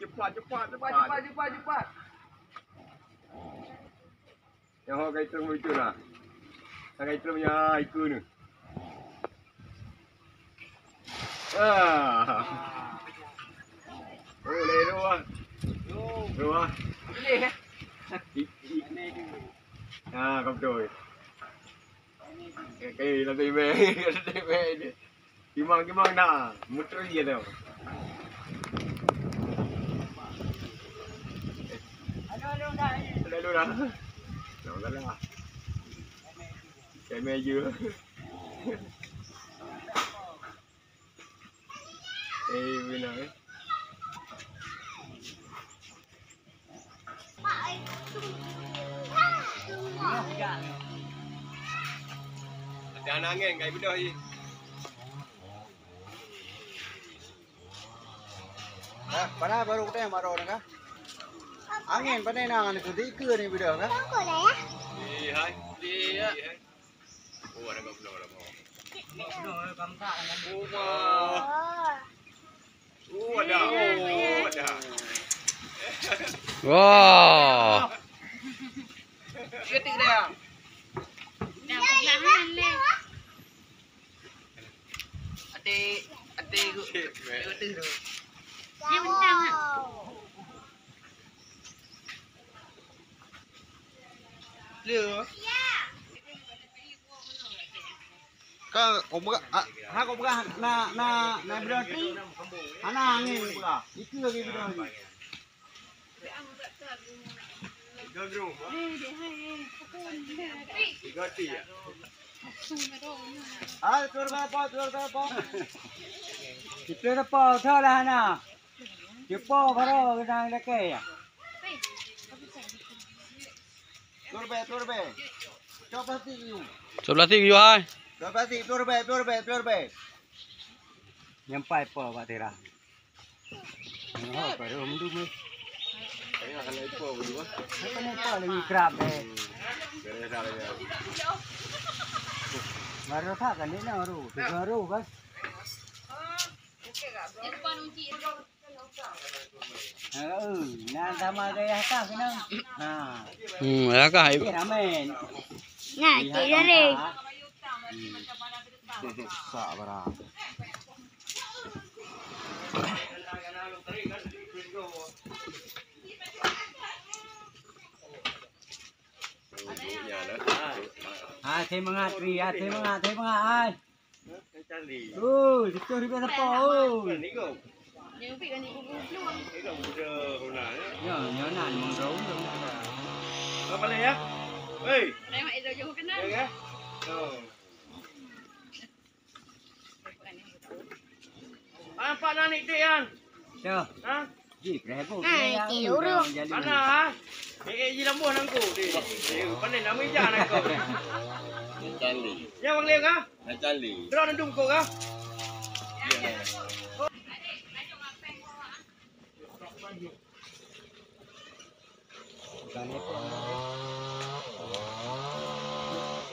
cepat. Yang orang kaitan begitu lah. Yang kaitan punya iku ni. Boleh tu ah. Tu ah. Boleh eh? Kau betul. Cái là tìm về đi mang nè một cái gì đâu đây luôn đó đâu đó là cái mê dưa ê bên này jangan angin kayak benda ni. Pada baru kita yang baru nak. Angin pada nangan itu di ke ni benda kan? Di hai. Oh ada kau belum ada. Ada. Wow. Ketik dia. Ate tu. Dia bencang ah. Lừa. Kau omga, ha kau omga na berarti, ana angin pula. Itu lagi berarti. Gagro. Gati ya. Ah, tur apa? Itu apa? Thao lah na. Cepo baru kita nak ya. Tur be. Coba sih you. Sebelah tiga you hai. Coba sih tur be. Nyampai apa Pak Tira? Oh, baru mundur meh. Ini akan itu berdua. Apa ni apa lagi kerap eh. Beres salahnya. Baru tak kan ni baru. Baru kan. Nan sama gaya tak kena. Ya kah? Amen. Nah, kira ni. Sabar. Thêm mga tri, thêm mga ai. Dito rin na po. Những vị này cũng luôn. Nhớ nàn mong rấu luôn. Apa boleh ya? Hei. Đây mày rồi vô cái Ya nát. Apa nak ni Tian? Chưa? Ha? Gì rẻ vô. Này, kiểu luôn. Mana ha? Ji lambuh nangku di. Pandai nama ija nangku. Cali. Ya bang Leo kah? Cali. Terus nandung kau kah? Kali po.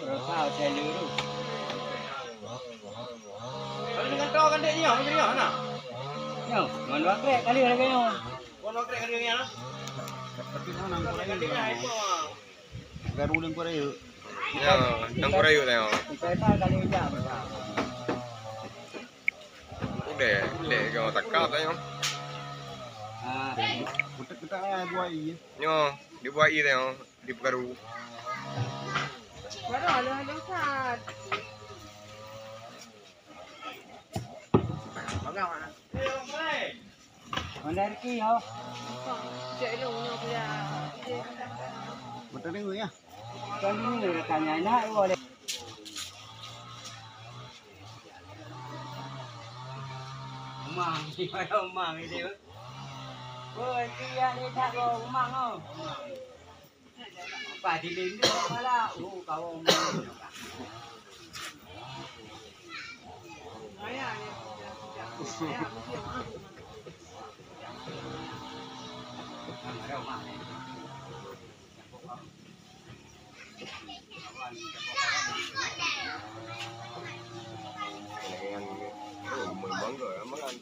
Pero sao chạy lưới đâu. Kalau dengan kau kan dia nyawa macam ni mana? Yo, ngon wakre kali lagi yo. Kau nak kerja dia ni? Tapi mana nang Kalau kali dia itu. garuling ko rayo. Ya, nang korayo tayo. Kita kali aja. Udah, le kau takap tayo. Ah, kita buai. Nyo, dibuat tayo, di Pegaru. Baru halo sad. Mandar ki ho. Chạy lùng nó kìa. Betul ni ya. Kan ni tanya nak boleh. Mang, mana mang ni dia. Oi, dia ni tak go mang oh. Pak dilin dia malah. Kau mang. Ayah ni. Mười món rồi, món ăn.